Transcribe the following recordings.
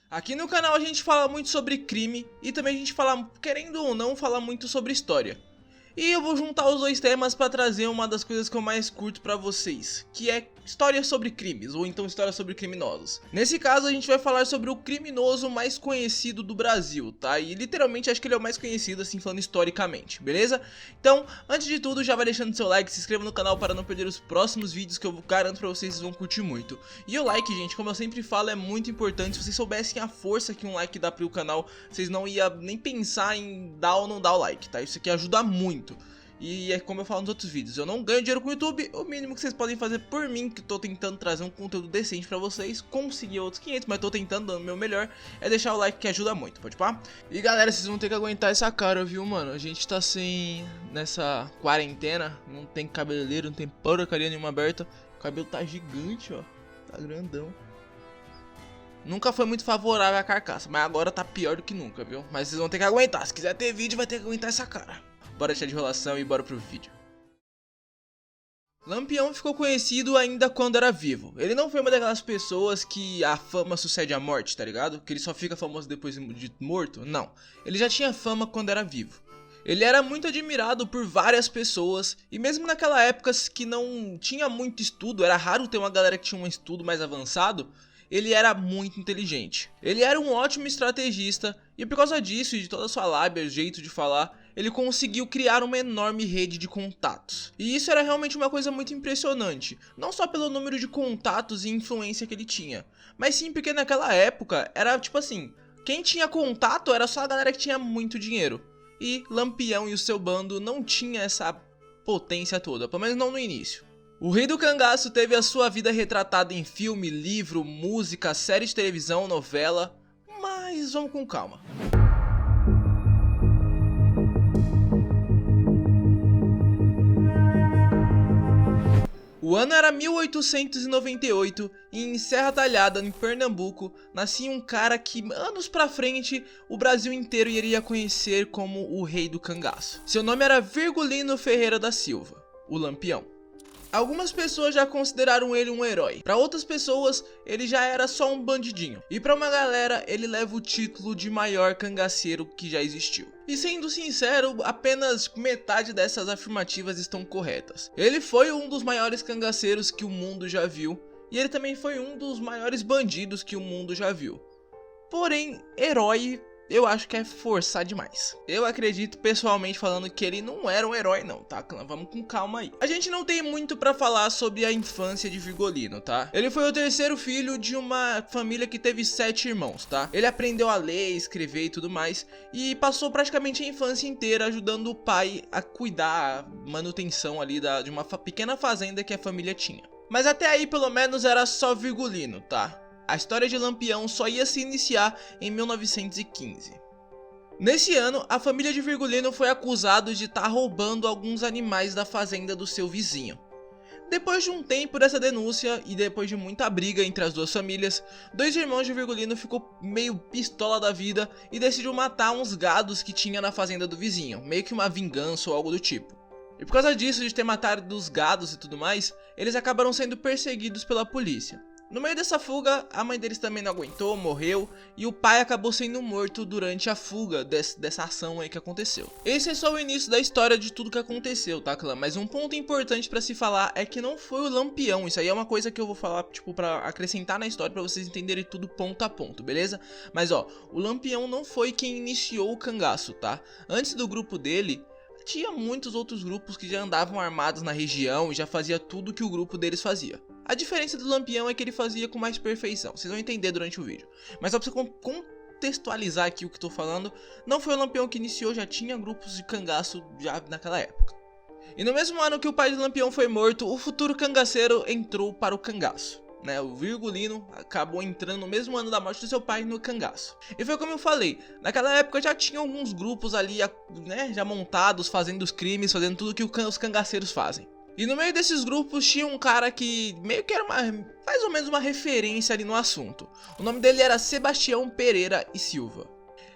Aqui no canal a gente fala muito sobre crime e também a gente fala, querendo ou não, fala muito sobre história. E eu vou juntar os dois temas para trazer uma das coisas que eu mais curto para vocês, que é história sobre crimes, ou então história sobre criminosos. Nesse caso a gente vai falar sobre o criminoso mais conhecido do Brasil, tá? E literalmente acho que ele é o mais conhecido, assim, falando historicamente, beleza? Então, antes de tudo, já vai deixando seu like, se inscreva no canal para não perder os próximos vídeos que eu garanto pra vocês, vocês vão curtir muito. E o like, gente, como eu sempre falo, é muito importante. Se vocês soubessem a força que um like dá pro canal, vocês não iam nem pensar em dar ou não dar o like, tá? Isso aqui ajuda muito. E é como eu falo nos outros vídeos, eu não ganho dinheiro com o YouTube, o mínimo que vocês podem fazer por mim, que eu tô tentando trazer um conteúdo decente pra vocês, conseguir outros 500, mas tô tentando, dando o meu melhor, é deixar o like que ajuda muito, pode pá? E galera, vocês vão ter que aguentar essa cara, viu, mano? A gente tá nessa quarentena, não tem cabeleireiro, não tem porcaria nenhuma aberta, o cabelo tá gigante, ó, tá grandão. Nunca foi muito favorável a carcaça, mas agora tá pior do que nunca, viu? Mas vocês vão ter que aguentar, se quiser ter vídeo vai ter que aguentar essa cara. Bora deixar de enrolação e bora pro vídeo. Lampião ficou conhecido ainda quando era vivo. Ele não foi uma daquelas pessoas que a fama sucede à morte, tá ligado? Que ele só fica famoso depois de morto. Não, ele já tinha fama quando era vivo. Ele era muito admirado por várias pessoas, e mesmo naquela época que não tinha muito estudo, era raro ter uma galera que tinha um estudo mais avançado, ele era muito inteligente. Ele era um ótimo estrategista, e por causa disso e de toda a sua lábia, o jeito de falar, ele conseguiu criar uma enorme rede de contatos. E isso era realmente uma coisa muito impressionante, não só pelo número de contatos e influência que ele tinha, mas sim porque naquela época era tipo assim, quem tinha contato era só a galera que tinha muito dinheiro. E Lampião e o seu bando não tinha essa potência toda, pelo menos não no início. O Rei do Cangaço teve a sua vida retratada em filme, livro, música, série de televisão, novela, mas vamos com calma. O ano era 1898 e em Serra Talhada, em Pernambuco, nascia um cara que anos pra frente o Brasil inteiro iria conhecer como o Rei do Cangaço. Seu nome era Virgulino Ferreira da Silva, o Lampião. Algumas pessoas já consideraram ele um herói, para outras pessoas ele já era só um bandidinho, e para uma galera ele leva o título de maior cangaceiro que já existiu. E sendo sincero, apenas metade dessas afirmativas estão corretas. Ele foi um dos maiores cangaceiros que o mundo já viu, e ele também foi um dos maiores bandidos que o mundo já viu. Porém, herói eu acho que é forçar demais. Eu acredito pessoalmente falando que ele não era um herói não, tá? Vamos com calma aí. A gente não tem muito pra falar sobre a infância de Virgulino, tá? Ele foi o terceiro filho de uma família que teve 7 irmãos, tá? Ele aprendeu a ler, escrever e tudo mais, e passou praticamente a infância inteira ajudando o pai a cuidar, a manutenção ali de uma pequena fazenda que a família tinha. Mas até aí pelo menos era só Virgulino, tá? A história de Lampião só ia se iniciar em 1915. Nesse ano, a família de Virgulino foi acusada de estar roubando alguns animais da fazenda do seu vizinho. Depois de um tempo dessa denúncia e depois de muita briga entre as duas famílias, 2 irmãos de Virgulino ficou meio pistola da vida e decidiu matar uns gados que tinha na fazenda do vizinho, meio que uma vingança ou algo do tipo. E por causa disso, de ter matado os gados e tudo mais, eles acabaram sendo perseguidos pela polícia. No meio dessa fuga, a mãe deles também não aguentou, morreu, e o pai acabou sendo morto durante a fuga dessa ação aí que aconteceu. Esse é só o início da história de tudo que aconteceu, tá, clã? Mas um ponto importante pra se falar é que não foi o Lampião, isso aí é uma coisa que eu vou falar, tipo, pra acrescentar na história pra vocês entenderem tudo ponto a ponto, beleza? Mas ó, o Lampião não foi quem iniciou o cangaço, tá? Antes do grupo dele, tinha muitos outros grupos que já andavam armados na região e já fazia tudo que o grupo deles fazia. A diferença do Lampião é que ele fazia com mais perfeição, vocês vão entender durante o vídeo. Mas só pra você contextualizar aqui o que eu tô falando, não foi o Lampião que iniciou, já tinha grupos de cangaço já naquela época. E no mesmo ano que o pai do Lampião foi morto, o futuro cangaceiro entrou para o cangaço. O Virgulino acabou entrando no mesmo ano da morte do seu pai no cangaço. E foi como eu falei, naquela época já tinha alguns grupos ali, né, já montados, fazendo os crimes, fazendo tudo que os cangaceiros fazem. E no meio desses grupos tinha um cara que meio que era mais ou menos uma referência ali no assunto. O nome dele era Sebastião Pereira e Silva.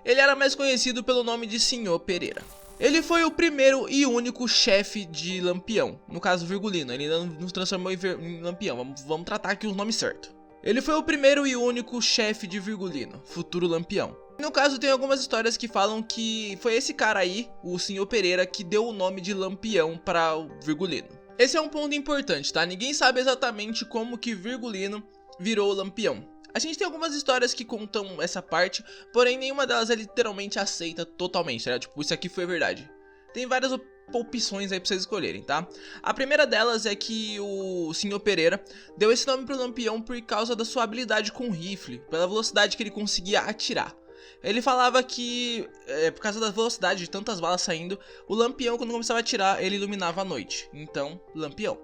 Ele era mais conhecido pelo nome de Senhor Pereira. Ele foi o primeiro e único chefe de Lampião, no caso Virgulino, ele não nos transformou em Lampião, vamos tratar aqui os nomes certos. Ele foi o primeiro e único chefe de Virgulino, futuro Lampião. No caso, tem algumas histórias que falam que foi esse cara aí, o Sr. Pereira, que deu o nome de Lampião para o Virgulino. Esse é um ponto importante, tá? Ninguém sabe exatamente como que Virgulino virou Lampião. A gente tem algumas histórias que contam essa parte, porém nenhuma delas é literalmente aceita totalmente, tá? Tipo, isso aqui foi verdade. Tem várias opções aí pra vocês escolherem, tá? A primeira delas é que o Sr. Pereira deu esse nome pro Lampião por causa da sua habilidade com rifle, pela velocidade que ele conseguia atirar. Ele falava que, por causa da velocidade de tantas balas saindo, o Lampião, quando começava a atirar, ele iluminava a noite. Então, Lampião.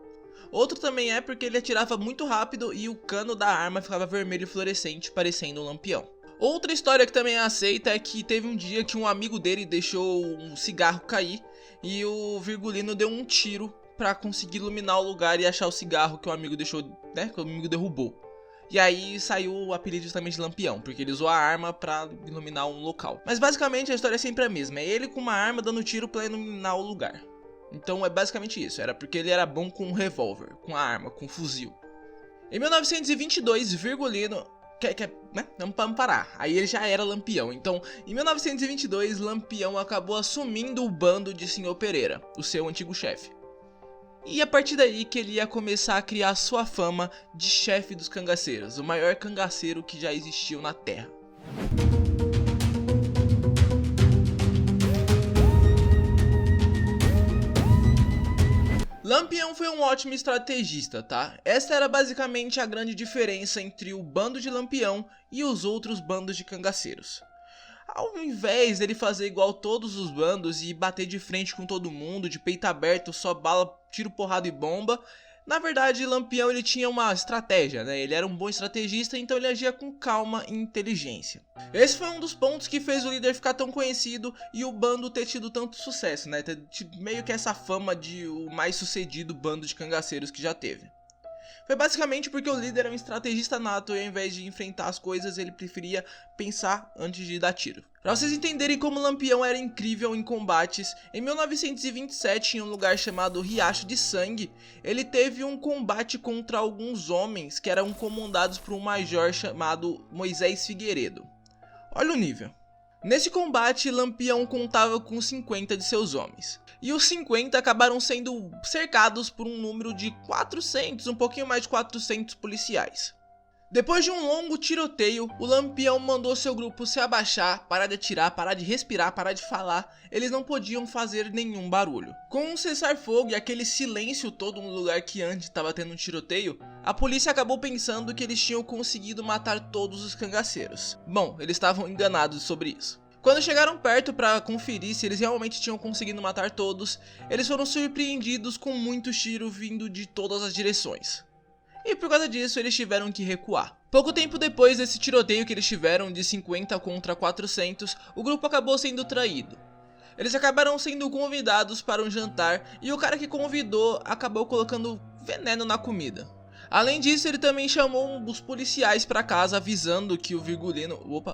Outro também é porque ele atirava muito rápido e o cano da arma ficava vermelho e fluorescente, parecendo um lampião. Outra história que também é aceita é que teve um dia que um amigo dele deixou um cigarro cair e o Virgulino deu um tiro pra conseguir iluminar o lugar e achar o cigarro que o amigo deixou, né, que o amigo derrubou. E aí saiu o apelido justamente de Lampião, porque ele usou a arma pra iluminar um local. Mas basicamente a história é sempre a mesma, é ele com uma arma dando tiro pra iluminar o lugar. Então é basicamente isso, era porque ele era bom com um revólver, com a arma, com um fuzil. Em 1922, Virgulino... né? Vamos parar. Aí ele já era Lampião. Então, em 1922, Lampião acabou assumindo o bando de Sr. Pereira, o seu antigo chefe. E a partir daí que ele ia começar a criar sua fama de chefe dos cangaceiros, o maior cangaceiro que já existiu na Terra. Lampião foi um ótimo estrategista, tá? Essa era basicamente a grande diferença entre o bando de Lampião e os outros bandos de cangaceiros. Ao invés dele fazer igual todos os bandos e bater de frente com todo mundo, de peito aberto, só bala, tiro, porrada e bomba, na verdade Lampião ele tinha uma estratégia, né? Ele era um bom estrategista, então ele agia com calma e inteligência. Esse foi um dos pontos que fez o líder ficar tão conhecido e o bando ter tido tanto sucesso, né? Ter tido meio que essa fama de o mais sucedido bando de cangaceiros que já teve. Foi basicamente porque o líder era um estrategista nato e ao invés de enfrentar as coisas, ele preferia pensar antes de dar tiro. Pra vocês entenderem como Lampião era incrível em combates, em 1927, em um lugar chamado Riacho de Sangue, ele teve um combate contra alguns homens que eram comandados por um major chamado Moisés Figueiredo. Olha o nível. Nesse combate, Lampião contava com 50 de seus homens. E os 50 acabaram sendo cercados por um número de 400, um pouquinho mais de 400 policiais. Depois de um longo tiroteio, o Lampião mandou seu grupo se abaixar, parar de atirar, parar de respirar, parar de falar. Eles não podiam fazer nenhum barulho. Com um cessar-fogo e aquele silêncio todo no lugar que antes estava tendo um tiroteio, a polícia acabou pensando que eles tinham conseguido matar todos os cangaceiros. Bom, eles estavam enganados sobre isso. Quando chegaram perto para conferir se eles realmente tinham conseguido matar todos, eles foram surpreendidos com muitos tiros vindo de todas as direções. E por causa disso eles tiveram que recuar. Pouco tempo depois desse tiroteio que eles tiveram de 50 contra 400, o grupo acabou sendo traído. Eles acabaram sendo convidados para um jantar e o cara que convidou acabou colocando veneno na comida. Além disso, ele também chamou os policiais para casa avisando que o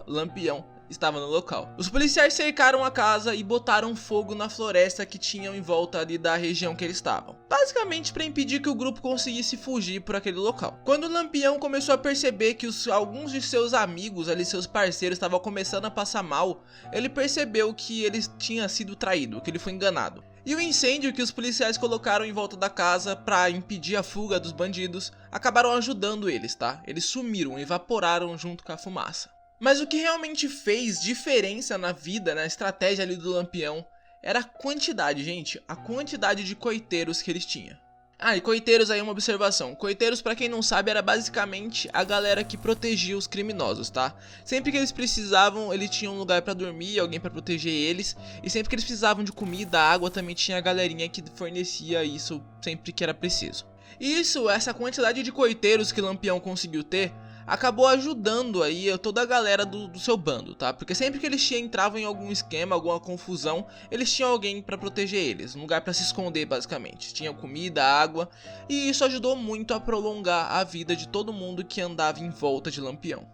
Lampião estava no local. Os policiais cercaram a casa e botaram fogo na floresta que tinham em volta ali da região que eles estavam, basicamente para impedir que o grupo conseguisse fugir por aquele local. Quando o Lampião começou a perceber que alguns de seus amigos ali, seus parceiros, estavam começando a passar mal, ele percebeu que ele tinha sido traído, que ele foi enganado. E o incêndio que os policiais colocaram em volta da casa para impedir a fuga dos bandidos acabaram ajudando eles, tá? Eles sumiram, evaporaram junto com a fumaça. Mas o que realmente fez diferença na vida, na estratégia ali do Lampião, era a quantidade, gente, a quantidade de coiteiros que eles tinham. Ah, e coiteiros aí uma observação, coiteiros pra quem não sabe era basicamente a galera que protegia os criminosos, tá? Sempre que eles precisavam, eles tinham um lugar pra dormir, alguém pra proteger eles, e sempre que eles precisavam de comida, água, também tinha a galerinha que fornecia isso sempre que era preciso. E essa quantidade de coiteiros que Lampião conseguiu ter, acabou ajudando aí toda a galera do seu bando, tá? Porque sempre que eles entravam em algum esquema, alguma confusão, eles tinham alguém pra proteger eles, um lugar pra se esconder basicamente. Tinha comida, água, e isso ajudou muito a prolongar a vida de todo mundo que andava em volta de Lampião.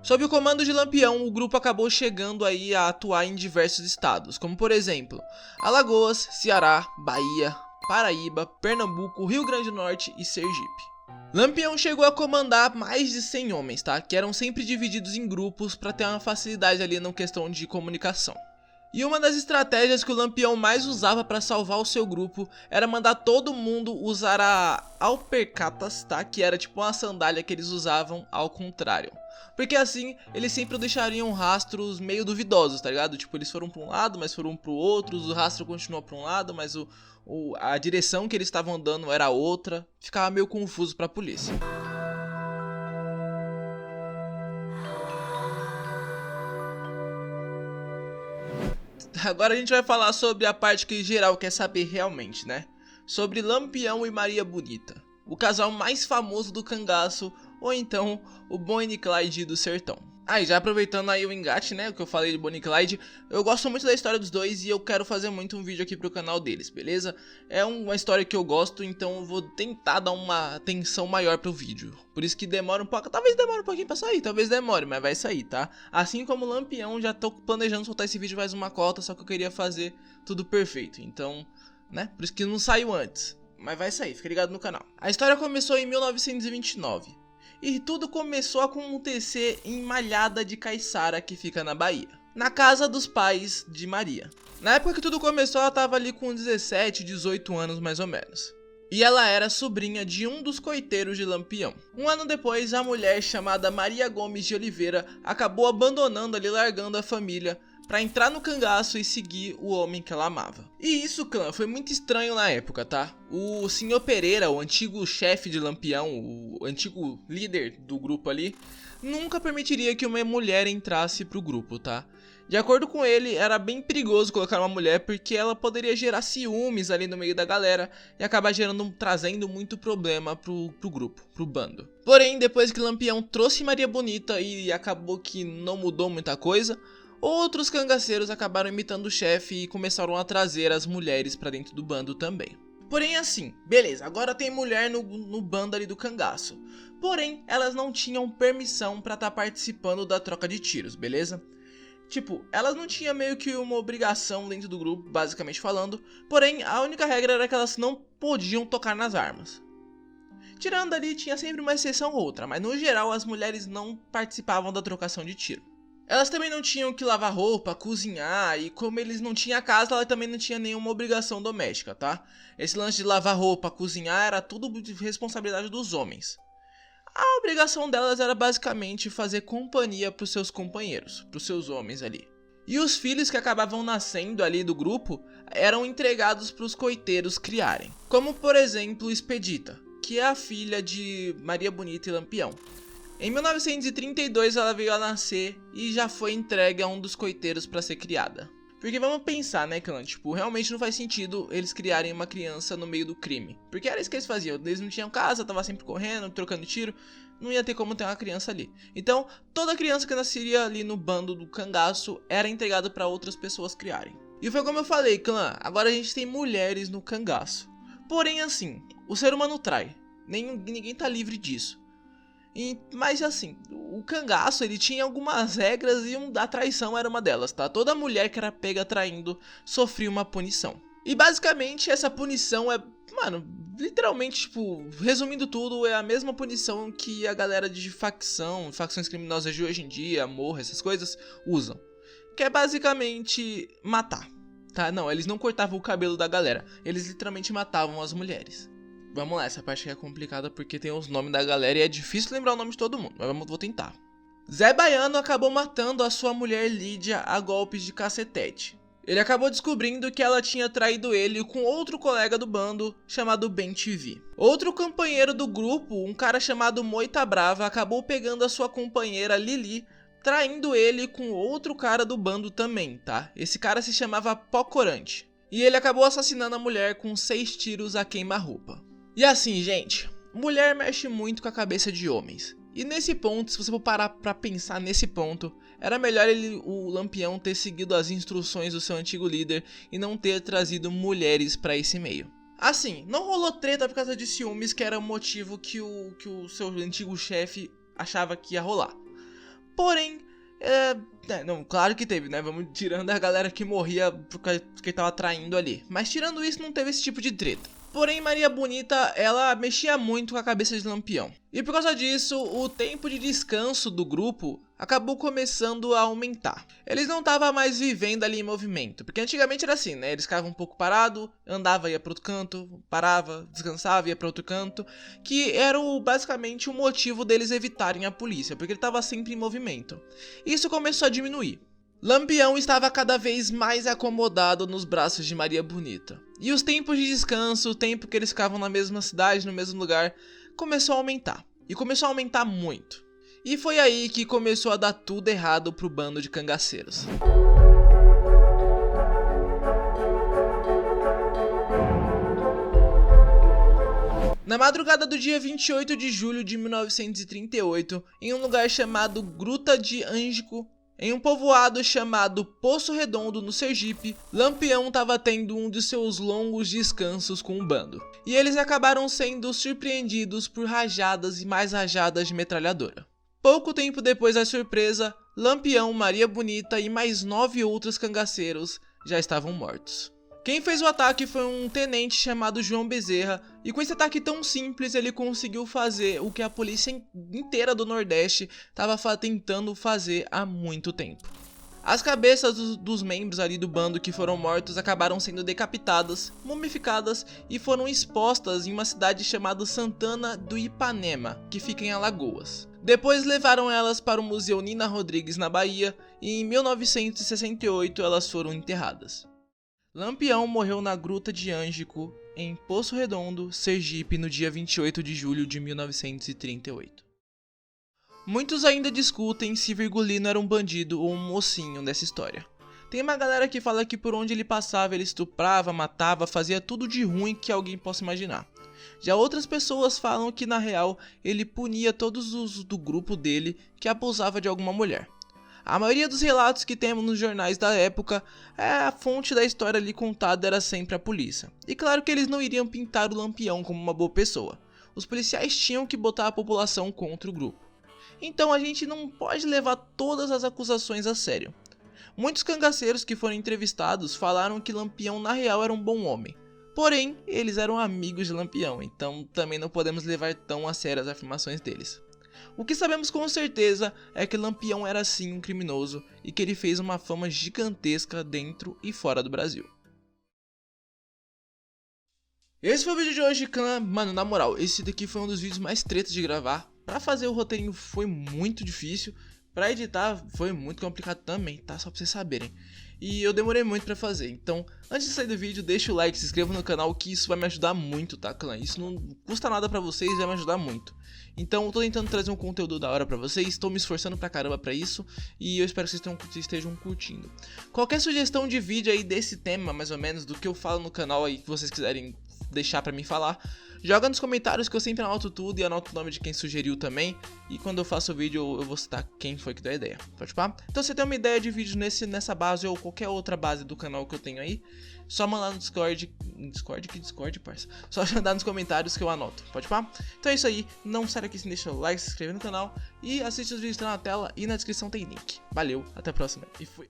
Sob o comando de Lampião, o grupo acabou chegando aí a atuar em diversos estados, como por exemplo, Alagoas, Ceará, Bahia, Paraíba, Pernambuco, Rio Grande do Norte e Sergipe. Lampião chegou a comandar mais de 100 homens, tá? Que eram sempre divididos em grupos para ter uma facilidade ali na questão de comunicação. E uma das estratégias que o Lampião mais usava para salvar o seu grupo era mandar todo mundo usar a alpercatas, tá? Que era tipo uma sandália que eles usavam ao contrário. Porque assim, eles sempre deixariam rastros meio duvidosos, tá ligado? Tipo, eles foram pra um lado, mas foram pro outro, o rastro continuou pra um lado, mas a direção que eles estavam andando era outra. Ficava meio confuso pra polícia. Agora a gente vai falar sobre a parte que geral quer saber realmente, né? Sobre Lampião e Maria Bonita, o casal mais famoso do cangaço, ou então o Bonnie e Clyde do sertão. E já aproveitando aí o engate, né, o que eu falei de Bonnie e Clyde, eu gosto muito da história dos dois e eu quero fazer muito um vídeo aqui pro canal deles, beleza? É uma história que eu gosto, então eu vou tentar dar uma atenção maior pro vídeo. Por isso que demora um pouco, talvez demore um pouquinho pra sair, talvez demore, mas vai sair, tá? Assim como o Lampião, já tô planejando soltar esse vídeo mais uma cota, só que eu queria fazer tudo perfeito, então, né, por isso que não saiu antes. Mas vai sair, fica ligado no canal. A história começou em 1929. E tudo começou a acontecer em Malhada de Caiçara, que fica na Bahia, na casa dos pais de Maria. Na época que tudo começou, ela tava ali com 17, 18 anos mais ou menos. E ela era sobrinha de um dos coiteiros de Lampião. Um ano depois, a mulher chamada Maria Gomes de Oliveira acabou abandonando ali, largando a família pra entrar no cangaço e seguir o homem que ela amava. E isso, clã, foi muito estranho na época, tá? O senhor Pereira, o antigo chefe de Lampião, o antigo líder do grupo ali, nunca permitiria que uma mulher entrasse pro grupo, tá? De acordo com ele, era bem perigoso colocar uma mulher porque ela poderia gerar ciúmes ali no meio da galera e acabar trazendo muito problema pro grupo, pro bando. Porém, depois que Lampião trouxe Maria Bonita e acabou que não mudou muita coisa, outros cangaceiros acabaram imitando o chefe e começaram a trazer as mulheres pra dentro do bando também. Porém assim, beleza, agora tem mulher no bando ali do cangaço. Porém, elas não tinham permissão pra estar participando da troca de tiros, beleza? Tipo, elas não tinham meio que uma obrigação dentro do grupo, basicamente falando. Porém, a única regra era que elas não podiam tocar nas armas. Tirando ali, tinha sempre uma exceção ou outra, mas no geral as mulheres não participavam da trocação de tiro. Elas também não tinham que lavar roupa, cozinhar, e como eles não tinham casa, ela também não tinha nenhuma obrigação doméstica, tá? Esse lance de lavar roupa, cozinhar, era tudo de responsabilidade dos homens. A obrigação delas era basicamente fazer companhia pros seus companheiros, pros seus homens ali. E os filhos que acabavam nascendo ali do grupo eram entregados pros coiteiros criarem. Como por exemplo Expedita, que é a filha de Maria Bonita e Lampião. Em 1932 ela veio a nascer e já foi entregue a um dos coiteiros para ser criada. Porque vamos pensar, né, clã? Tipo, realmente não faz sentido eles criarem uma criança no meio do crime. Porque era isso que eles faziam. Eles não tinham casa, tava sempre correndo, trocando tiro. Não ia ter como ter uma criança ali. Então, toda criança que nasceria ali no bando do cangaço era entregada para outras pessoas criarem. E foi como eu falei, clã. Agora a gente tem mulheres no cangaço. Porém, assim, o ser humano trai. Ninguém tá livre disso. Mas assim, o cangaço ele tinha algumas regras e a traição era uma delas, tá? Toda mulher que era pega traindo sofria uma punição. E basicamente essa punição é, mano, literalmente, tipo, resumindo tudo, é a mesma punição que a galera de facções criminosas de hoje em dia, Morra, essas coisas, usam. Que é basicamente matar, tá? Não, eles não cortavam o cabelo da galera, eles literalmente matavam as mulheres. Vamos lá, essa parte aqui é complicada porque tem os nomes da galera e é difícil lembrar o nome de todo mundo, mas vou tentar. Zé Baiano acabou matando a sua mulher Lídia a golpes de cacetete. Ele acabou descobrindo que ela tinha traído ele com outro colega do bando chamado Ben TV. Outro companheiro do grupo, um cara chamado Moita Brava, acabou pegando a sua companheira Lili, traindo ele com outro cara do bando também, tá? Esse cara se chamava Pocorante. E ele acabou assassinando a mulher com 6 tiros a queima-roupa. E assim, gente, mulher mexe muito com a cabeça de homens. E nesse ponto, se você for parar pra pensar nesse ponto, era melhor o Lampião ter seguido as instruções do seu antigo líder e não ter trazido mulheres pra esse meio. Assim, não rolou treta por causa de ciúmes, que era o motivo que o seu antigo chefe achava que ia rolar. Porém, não, claro que teve, né? Vamos tirando a galera que morria porque tava traindo ali. Mas tirando isso, não teve esse tipo de treta. Porém, Maria Bonita, ela mexia muito com a cabeça de Lampião. E por causa disso, o tempo de descanso do grupo acabou começando a aumentar. Eles não estavam mais vivendo ali em movimento, porque antigamente era assim, né? Eles ficavam um pouco parado, andava, ia para outro canto, parava, descansava, ia para outro canto, que era basicamente o motivo deles evitarem a polícia, porque ele estava sempre em movimento. Isso começou a diminuir. Lampião estava cada vez mais acomodado nos braços de Maria Bonita. E os tempos de descanso, o tempo que eles ficavam na mesma cidade, no mesmo lugar, começou a aumentar. E começou a aumentar muito. E foi aí que começou a dar tudo errado pro bando de cangaceiros. Na madrugada do dia 28 de julho de 1938, em um lugar chamado Gruta de Ângico, em um povoado chamado Poço Redondo, no Sergipe, Lampião estava tendo um de seus longos descansos com o bando. E eles acabaram sendo surpreendidos por rajadas e mais rajadas de metralhadora. Pouco tempo depois da surpresa, Lampião, Maria Bonita e mais 9 outros cangaceiros já estavam mortos. Quem fez o ataque foi um tenente chamado João Bezerra, e com esse ataque tão simples ele conseguiu fazer o que a polícia inteira do Nordeste estava tentando fazer há muito tempo. As cabeças dos membros ali do bando que foram mortos acabaram sendo decapitadas, mumificadas e foram expostas em uma cidade chamada Santana do Ipanema, que fica em Alagoas. Depois levaram elas para o Museu Nina Rodrigues na Bahia e em 1968 elas foram enterradas. Lampião morreu na Gruta de Ângico, em Poço Redondo, Sergipe, no dia 28 de julho de 1938. Muitos ainda discutem se Virgulino era um bandido ou um mocinho dessa história. Tem uma galera que fala que por onde ele passava ele estuprava, matava, fazia tudo de ruim que alguém possa imaginar. Já outras pessoas falam que na real ele punia todos os do grupo dele que abusava de alguma mulher. A maioria dos relatos que temos nos jornais da época, a fonte da história ali contada era sempre a polícia. E claro que eles não iriam pintar o Lampião como uma boa pessoa. Os policiais tinham que botar a população contra o grupo. Então a gente não pode levar todas as acusações a sério. Muitos cangaceiros que foram entrevistados falaram que Lampião na real era um bom homem. Porém, eles eram amigos de Lampião, então também não podemos levar tão a sério as afirmações deles. O que sabemos com certeza é que Lampião era sim um criminoso e que ele fez uma fama gigantesca dentro e fora do Brasil. Esse foi o vídeo de hoje, clã. Mano, na moral, esse daqui foi um dos vídeos mais tretas de gravar. Pra fazer o roteirinho foi muito difícil, pra editar foi muito complicado também, tá? Só pra vocês saberem. E eu demorei muito pra fazer, então antes de sair do vídeo, deixa o like, se inscreva no canal que isso vai me ajudar muito, tá, clã? Isso não custa nada pra vocês, vai me ajudar muito. Então eu tô tentando trazer um conteúdo da hora pra vocês, tô me esforçando pra caramba pra isso e eu espero que vocês estejam curtindo. Qualquer sugestão de vídeo aí desse tema, mais ou menos, do que eu falo no canal aí que vocês quiserem deixar pra mim falar, joga nos comentários que eu sempre anoto tudo e anoto o nome de quem sugeriu também. E quando eu faço o vídeo eu vou citar quem foi que deu a ideia, pode pá? Então se você tem uma ideia de vídeo nessa base ou qualquer outra base do canal que eu tenho aí, só mandar no Discord, parça? Só mandar nos comentários que eu anoto, pode pá? Então é isso aí, não sai daqui sem deixar o like, se inscrever no canal e assiste os vídeos que estão na tela e na descrição tem link. Valeu, até a próxima e fui!